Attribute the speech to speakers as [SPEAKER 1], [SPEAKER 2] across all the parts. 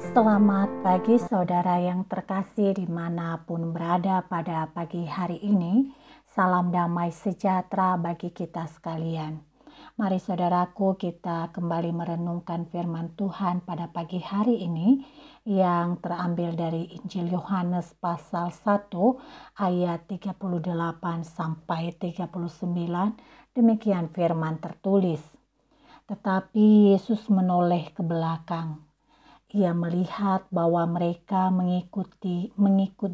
[SPEAKER 1] Selamat pagi saudara yang terkasih dimanapun berada pada pagi hari ini. Salam damai sejahtera bagi kita sekalian. Mari saudaraku, kita kembali merenungkan firman Tuhan pada pagi hari ini yang terambil dari Injil Yohanes pasal 1 ayat 38 sampai 39. Demikian firman tertulis. Tetapi Yesus menoleh ke belakang. Ia melihat bahwa mereka mengikut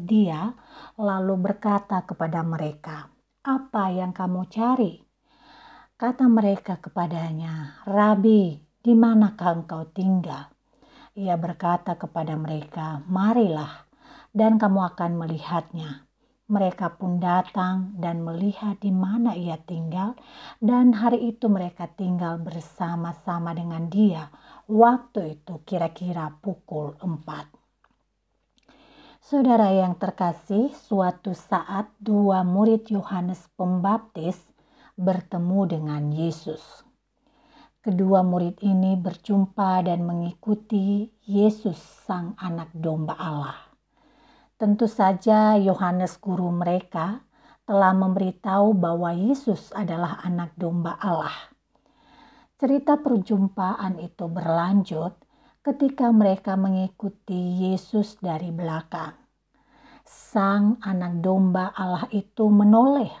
[SPEAKER 1] dia, lalu berkata kepada mereka, "Apa yang kamu cari?" Kata mereka kepadanya, "Rabi, di manakah engkau tinggal?" Ia berkata kepada mereka, "Marilah, dan kamu akan melihatnya." Mereka pun datang dan melihat di mana ia tinggal, dan hari itu mereka tinggal bersama-sama dengan dia. Waktu itu kira-kira pukul 4. Saudara yang terkasih, suatu saat dua murid Yohanes Pembaptis bertemu dengan Yesus. Kedua murid ini berjumpa dan mengikuti Yesus, Sang Anak Domba Allah. Tentu saja Yohanes guru mereka telah memberitahu bahwa Yesus adalah anak domba Allah. Cerita perjumpaan itu berlanjut ketika mereka mengikuti Yesus dari belakang. Sang anak domba Allah itu menoleh,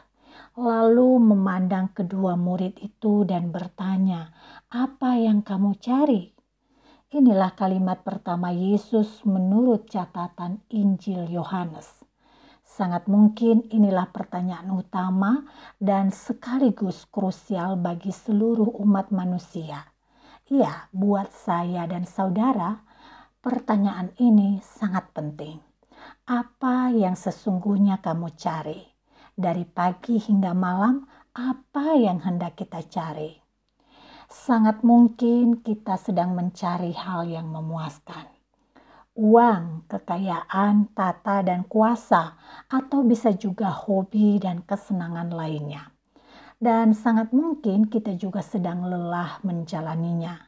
[SPEAKER 1] lalu memandang kedua murid itu dan bertanya, "Apa yang kamu cari?" Inilah kalimat pertama Yesus menurut catatan Injil Yohanes. Sangat mungkin inilah pertanyaan utama dan sekaligus krusial bagi seluruh umat manusia. Ya, buat saya dan saudara, pertanyaan ini sangat penting. Apa yang sesungguhnya kamu cari? Dari pagi hingga malam, apa yang hendak kita cari? Sangat mungkin kita sedang mencari hal yang memuaskan. Uang, kekayaan, tata, dan kuasa, atau bisa juga hobi dan kesenangan lainnya. Dan sangat mungkin kita juga sedang lelah menjalaninya.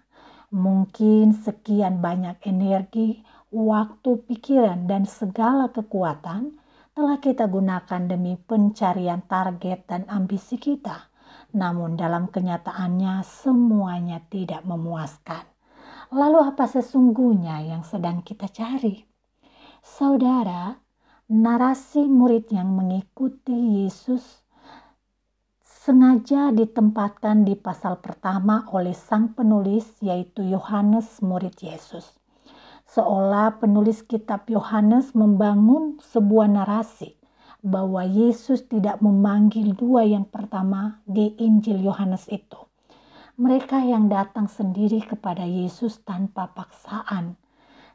[SPEAKER 1] Mungkin sekian banyak energi, waktu, pikiran, dan segala kekuatan telah kita gunakan demi pencarian target dan ambisi kita. Namun dalam kenyataannya semuanya tidak memuaskan. Lalu apa sesungguhnya yang sedang kita cari? Saudara, narasi murid yang mengikuti Yesus sengaja ditempatkan di pasal pertama oleh sang penulis, yaitu Yohanes, murid Yesus. Seolah penulis kitab Yohanes membangun sebuah narasi bahwa Yesus tidak memanggil dua yang pertama di Injil Yohanes itu. Mereka yang datang sendiri kepada Yesus tanpa paksaan.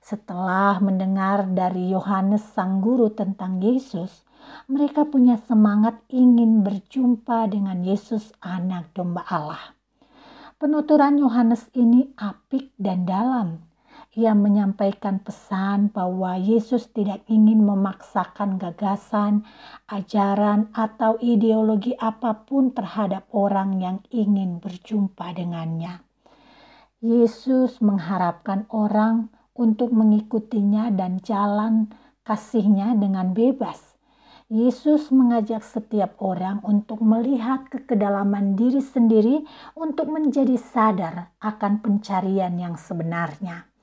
[SPEAKER 1] Setelah mendengar dari Yohanes sang guru tentang Yesus, mereka punya semangat ingin berjumpa dengan Yesus, anak domba Allah. Penuturan Yohanes ini apik dan dalam. Ia menyampaikan pesan bahwa Yesus tidak ingin memaksakan gagasan, ajaran, atau ideologi apapun terhadap orang yang ingin berjumpa dengannya. Yesus mengharapkan orang untuk mengikutinya dan jalan kasihnya dengan bebas. Yesus mengajak setiap orang untuk melihat ke kedalaman diri sendiri untuk menjadi sadar akan pencarian yang sebenarnya.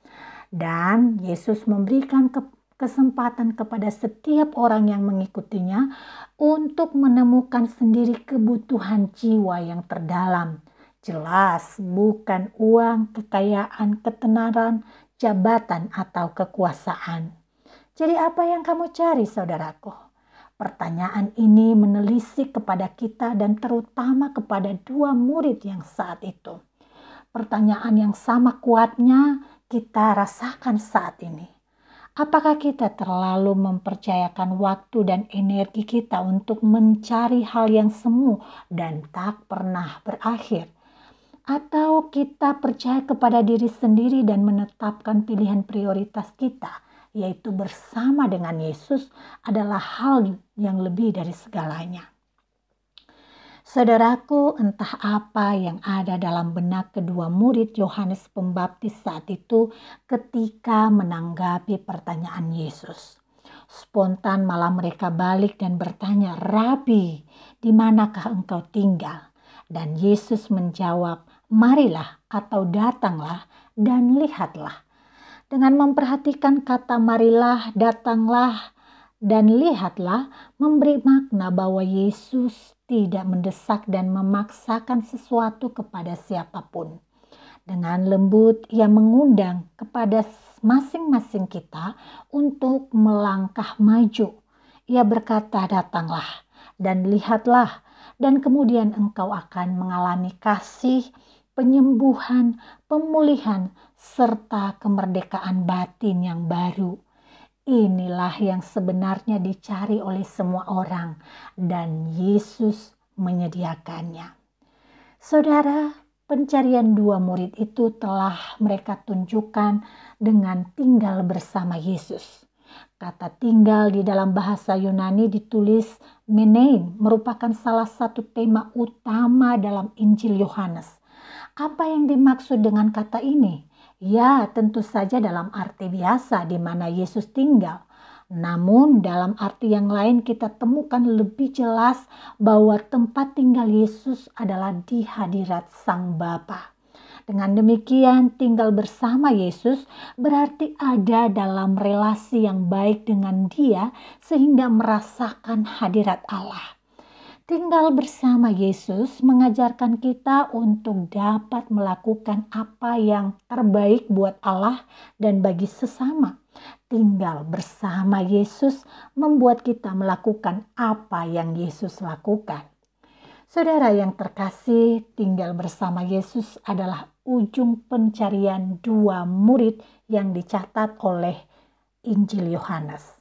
[SPEAKER 1] Dan Yesus memberikan kesempatan kepada setiap orang yang mengikutinya untuk menemukan sendiri kebutuhan jiwa yang terdalam. Jelas bukan uang, kekayaan, ketenaran, jabatan, atau kekuasaan. Jadi apa yang kamu cari, saudaraku? Pertanyaan ini menelisik kepada kita dan terutama kepada dua murid yang saat itu. Pertanyaan yang sama kuatnya kita rasakan saat ini. Apakah kita terlalu mempercayakan waktu dan energi kita untuk mencari hal yang semu dan tak pernah berakhir? Atau kita percaya kepada diri sendiri dan menetapkan pilihan prioritas kita, yaitu bersama dengan Yesus adalah hal yang lebih dari segalanya? Saudaraku, entah apa yang ada dalam benak kedua murid Yohanes Pembaptis saat itu ketika menanggapi pertanyaan Yesus. Spontan malah mereka balik dan bertanya, "Rabi, di manakah engkau tinggal?" Dan Yesus menjawab, "Marilah atau datanglah dan lihatlah." Dengan memperhatikan kata marilah, datanglah, dan lihatlah memberi makna bahwa Yesus tidak mendesak dan memaksakan sesuatu kepada siapapun. Dengan lembut ia mengundang kepada masing-masing kita untuk melangkah maju. Ia berkata, "Datanglah dan lihatlah, dan kemudian engkau akan mengalami kasih, penyembuhan, pemulihan, serta kemerdekaan batin yang baru." Inilah yang sebenarnya dicari oleh semua orang, dan Yesus menyediakannya. Saudara, pencarian dua murid itu telah mereka tunjukkan dengan tinggal bersama Yesus. Kata tinggal di dalam bahasa Yunani ditulis menein, merupakan salah satu tema utama dalam Injil Yohanes. Apa yang dimaksud dengan kata ini? Ya, tentu saja dalam arti biasa di mana Yesus tinggal. Namun dalam arti yang lain kita temukan lebih jelas bahwa tempat tinggal Yesus adalah di hadirat Sang Bapa. Dengan demikian, tinggal bersama Yesus berarti ada dalam relasi yang baik dengan Dia sehingga merasakan hadirat Allah. Tinggal bersama Yesus mengajarkan kita untuk dapat melakukan apa yang terbaik buat Allah dan bagi sesama. Tinggal bersama Yesus membuat kita melakukan apa yang Yesus lakukan. Saudara yang terkasih, tinggal bersama Yesus adalah ujung pencarian dua murid yang dicatat oleh Injil Yohanes.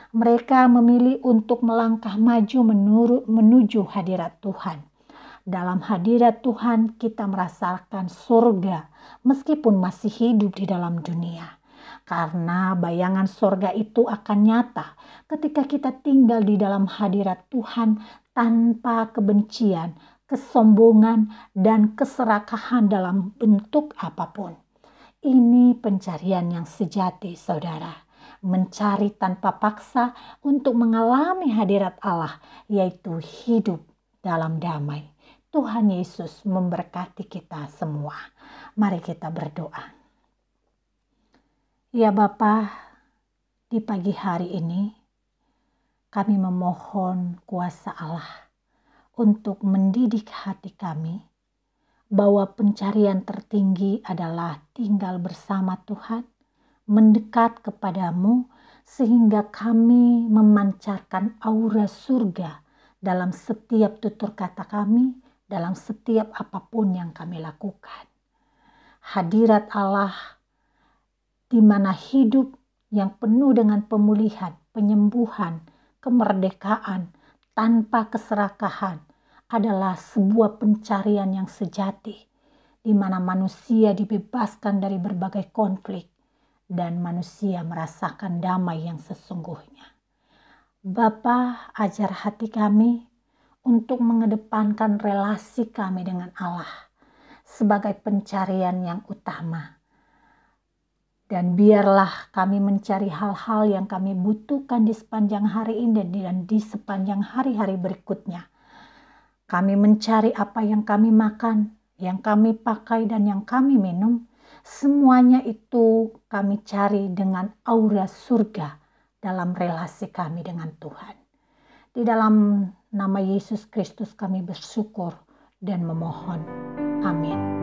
[SPEAKER 1] Mereka memilih untuk melangkah maju menuju hadirat Tuhan. Dalam hadirat Tuhan kita merasakan surga meskipun masih hidup di dalam dunia. Karena bayangan surga itu akan nyata ketika kita tinggal di dalam hadirat Tuhan tanpa kebencian, kesombongan, dan keserakahan dalam bentuk apapun. Ini pencarian yang sejati, saudara. Mencari tanpa paksa untuk mengalami hadirat Allah, yaitu hidup dalam damai. Tuhan Yesus memberkati kita semua. Mari kita berdoa. Ya Bapa, di pagi hari ini kami memohon kuasa Allah untuk mendidik hati kami bahwa pencarian tertinggi adalah tinggal bersama Tuhan, mendekat kepadamu sehingga kami memancarkan aura surga dalam setiap tutur kata kami, dalam setiap apapun yang kami lakukan. Hadirat Allah di mana hidup yang penuh dengan pemulihan, penyembuhan, kemerdekaan tanpa keserakahan adalah sebuah pencarian yang sejati di mana manusia dibebaskan dari berbagai konflik dan manusia merasakan damai yang sesungguhnya. Bapa, ajar hati kami untuk mengedepankan relasi kami dengan Allah sebagai pencarian yang utama. Dan biarlah kami mencari hal-hal yang kami butuhkan di sepanjang hari ini dan di sepanjang hari-hari berikutnya. Kami mencari apa yang kami makan, yang kami pakai, dan yang kami minum. Semuanya itu kami cari dengan aura surga dalam relasi kami dengan Tuhan. Di dalam nama Yesus Kristus kami bersyukur dan memohon. Amin.